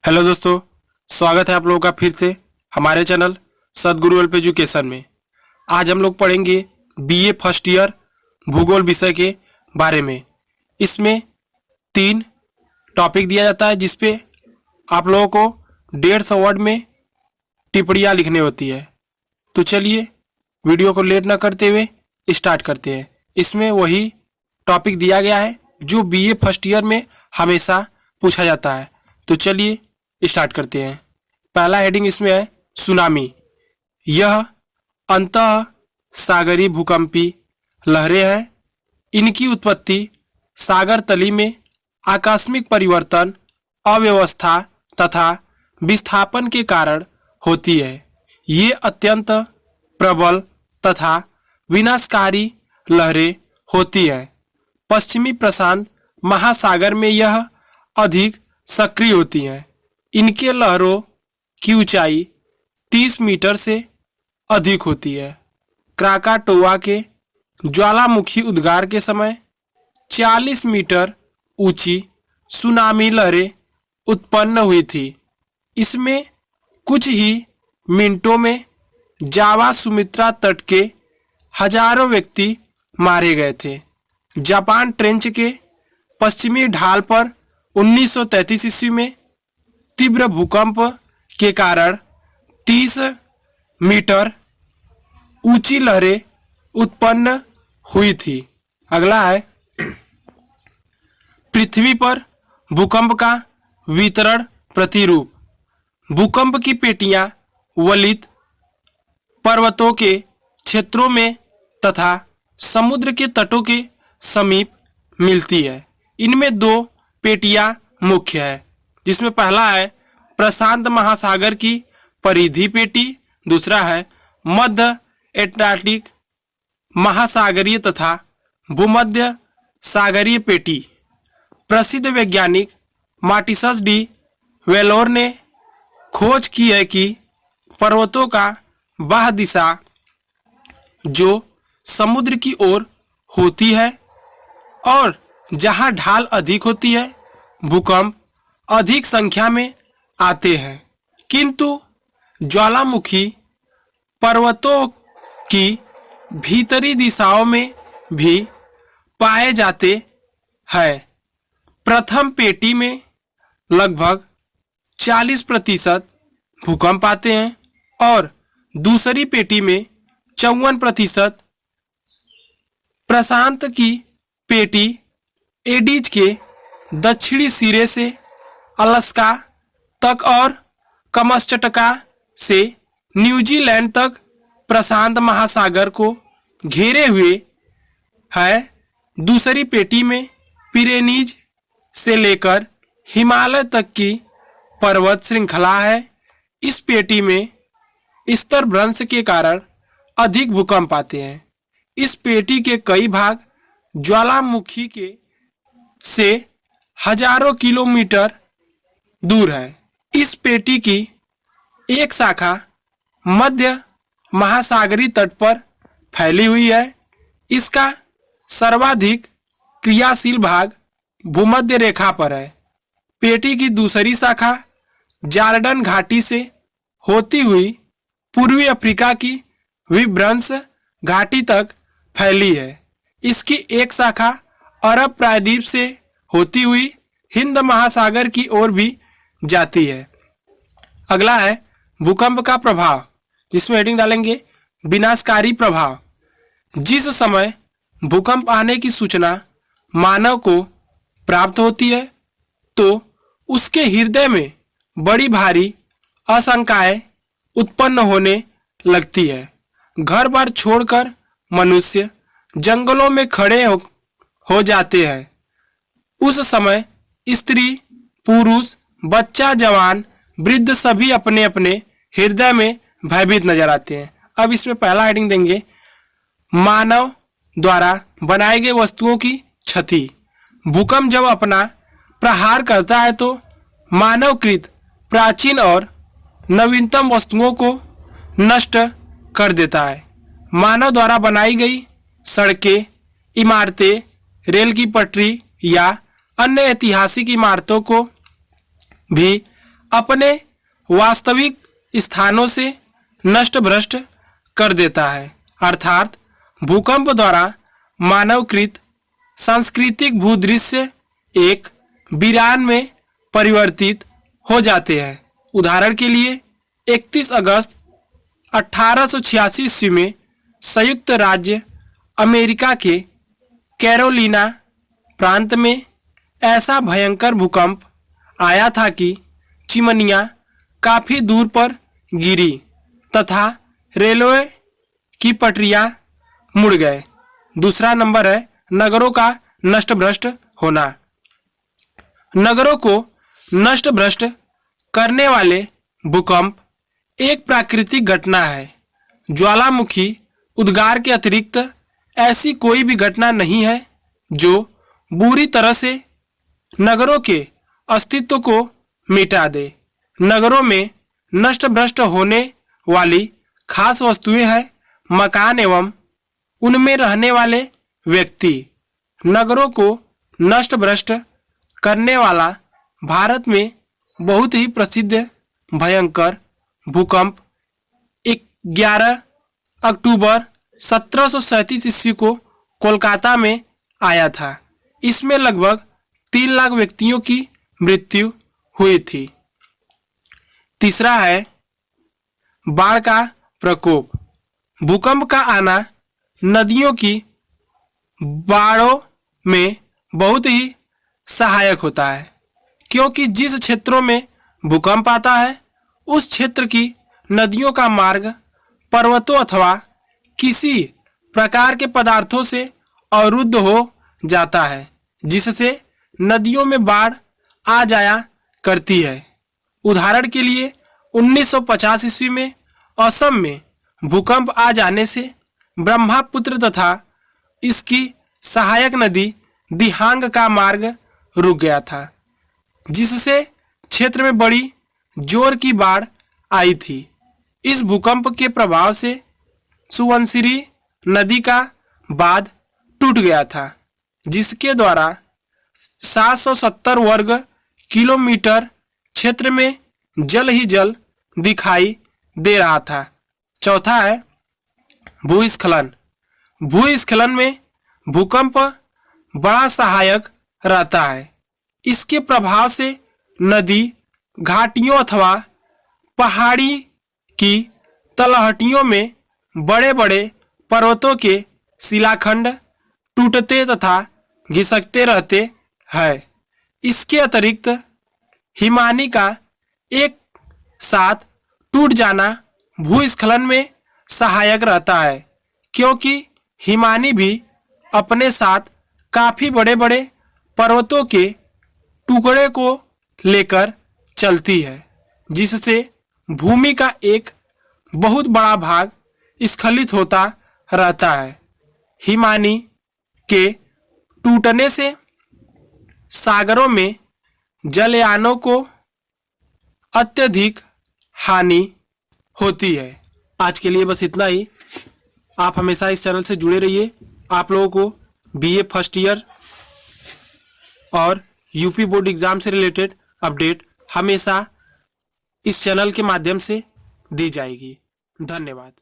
Hello दोस्तों, स्वागत है आप लोगों का फिर से हमारे चैनल सदगुरु वेल्फ एजुकेशन में। आज हम लोग पढ़ेंगे बीए फर्स्ट ईयर भूगोल विषय के बारे में। इसमें 3 टॉपिक दिया जाता है जिसपे आप लोगों को 150 वर्ड में टिप्पणियाँ लिखनी होती है। तो चलिए वीडियो को लेट न करते हुए स्टार्ट करते हैं। इसमें वही टॉपिक दिया गया है जो बीए फर्स्ट ईयर में हमेशा पूछा जाता है। तो चलिए स्टार्ट करते हैं। पहला हेडिंग इसमें है सुनामी। यह अंतः सागरी भूकंपी लहरें हैं। इनकी उत्पत्ति सागर तली में आकस्मिक परिवर्तन, अव्यवस्था तथा विस्थापन के कारण होती है। ये अत्यंत प्रबल तथा विनाशकारी लहरें होती हैं। पश्चिमी प्रशांत महासागर में यह अधिक सक्रिय होती हैं। इनके लहरों की ऊंचाई 30 मीटर से अधिक होती है। क्राकाटोआ के ज्वालामुखी उद्गार के समय 40 मीटर ऊंची सुनामी लहरें उत्पन्न हुई थी। इसमें कुछ ही मिनटों में जावा सुमित्रा तट के हजारों व्यक्ति मारे गए थे। जापान ट्रेंच के पश्चिमी ढाल पर 1933 ईस्वी में तीव्र भूकंप के कारण 30 मीटर ऊंची लहरें उत्पन्न हुई थी। अगला है पृथ्वी पर भूकंप का वितरण प्रतिरूप। भूकंप की पेटियां वलित पर्वतों के क्षेत्रों में तथा समुद्र के तटों के समीप मिलती है। इनमें 2 पेटियां मुख्य है, जिसमें पहला है प्रशांत महासागर की परिधि पेटी, दूसरा है मध्य एटलांटिक महासागरीय तथा भूमध्य सागरीय पेटी। प्रसिद्ध वैज्ञानिक मार्टिसस डी वेलोर ने खोज की है कि पर्वतों का बाह्य दिशा जो समुद्र की ओर होती है और जहां ढाल अधिक होती है भूकंप अधिक संख्या में आते हैं, किंतु ज्वालामुखी पर्वतों की भीतरी दिशाओं में भी पाए जाते हैं। प्रथम पेटी में लगभग 40% भूकंप आते हैं और दूसरी पेटी में 54%। प्रशांत की पेटी एडीज के दक्षिणी सिरे से अलास्का तक और कमचटका से न्यूजीलैंड तक प्रशांत महासागर को घेरे हुए है। दूसरी पेटी में पिरेनीज से लेकर हिमालय तक की पर्वत श्रृंखला है। इस पेटी में स्तर भ्रंश के कारण अधिक भूकंप आते हैं। इस पेटी के कई भाग ज्वालामुखी के से हजारों किलोमीटर दूर है। इस पेटी की एक शाखा मध्य महासागरीय तट पर फैली हुई है। इसका सर्वाधिक क्रियाशील भाग भूमध्य रेखा पर है। पेटी की दूसरी शाखा जॉर्डन घाटी से होती हुई पूर्वी अफ्रीका की विभ्रंश घाटी तक फैली है। इसकी एक शाखा अरब प्रायद्वीप से होती हुई हिंद महासागर की ओर भी जाती है। अगला है भूकंप का प्रभाव, जिसमें हेडिंग डालेंगे विनाशकारी प्रभाव। जिस समय भूकंप आने की सूचना मानव को प्राप्त होती है तो उसके हृदय में बड़ी भारी आशंकाएं उत्पन्न होने लगती है। घर बार छोड़कर मनुष्य जंगलों में खड़े हो जाते हैं। उस समय स्त्री, पुरुष, बच्चा, जवान, वृद्ध सभी अपने अपने हृदय में भयभीत नजर आते हैं। अब इसमें पहला हेडिंग देंगे मानव द्वारा बनाई गई वस्तुओं की क्षति। भूकंप जब अपना प्रहार करता है तो मानवकृत प्राचीन और नवीनतम वस्तुओं को नष्ट कर देता है। मानव द्वारा बनाई गई सड़कें, इमारतें, रेल की पटरी या अन्य ऐतिहासिक इमारतों को भी अपने वास्तविक स्थानों से नष्ट भ्रष्ट कर देता है, अर्थात भूकंप द्वारा मानवकृत सांस्कृतिक भूदृश्य एक वीरान में परिवर्तित हो जाते हैं। उदाहरण के लिए 31 अगस्त 1886 ईस्वी में संयुक्त राज्य अमेरिका के कैरोलिना प्रांत में ऐसा भयंकर भूकंप आया था कि चिमनियां काफी दूर पर गिरी तथा रेलवे की पटरियां मुड़ गए। दूसरा नंबर है नगरों का नष्ट भ्रष्ट होना। नगरों को नष्ट भ्रष्ट करने वाले भूकंप एक प्राकृतिक घटना है। ज्वालामुखी उद्गार के अतिरिक्त ऐसी कोई भी घटना नहीं है जो बुरी तरह से नगरों के अस्तित्व को मिटा दे। नगरों में नष्ट भ्रष्ट होने वाली खास वस्तुएं हैं मकान एवं उनमें रहने वाले व्यक्ति। नगरों को नष्ट भ्रष्ट करने वाला भारत में बहुत ही प्रसिद्ध भयंकर भूकंप 11 अक्टूबर 1737 ईस्वी को कोलकाता में आया था। इसमें लगभग 3 लाख व्यक्तियों की मृत्यु हुई थी। तीसरा है बाढ़ का प्रकोप। भूकंप का आना नदियों की बाढ़ों में बहुत ही सहायक होता है, क्योंकि जिस क्षेत्रों में भूकंप आता है उस क्षेत्र की नदियों का मार्ग पर्वतों अथवा किसी प्रकार के पदार्थों से अवरुद्ध हो जाता है, जिससे नदियों में बाढ़ आ जाया करती है। उदाहरण के लिए 1950 ईस्वी में असम में भूकंप आ जाने से ब्रह्मपुत्र तथा इसकी सहायक नदी दिहांग का मार्ग रुक गया था, जिससे क्षेत्र में बड़ी जोर की बाढ़ आई थी। इस भूकंप के प्रभाव से सुबनसिरी नदी का बांध टूट गया था, जिसके द्वारा 770 वर्ग किलोमीटर क्षेत्र में जल ही जल दिखाई दे रहा था। चौथा है भूस्खलन। भूस्खलन में भूकंप बड़ा सहायक रहता है। इसके प्रभाव से नदी घाटियों अथवा पहाड़ी की तलहटियों में बड़े बड़े पर्वतों के शिलाखंड टूटते तथा घिसकते रहते हैं। इसके अतिरिक्त हिमानी का एक साथ टूट जाना भूस्खलन में सहायक रहता है, क्योंकि हिमानी भी अपने साथ काफी बड़े बड़े पर्वतों के टुकड़े को लेकर चलती है, जिससे भूमि का एक बहुत बड़ा भाग स्खलित होता रहता है। हिमानी के टूटने से सागरों में जलयानों को अत्यधिक हानि होती है। आज के लिए बस इतना ही। आप हमेशा इस चैनल से जुड़े रहिए। आप लोगों को बीए फर्स्ट ईयर और यूपी बोर्ड एग्जाम से रिलेटेड अपडेट हमेशा इस चैनल के माध्यम से दी जाएगी। धन्यवाद।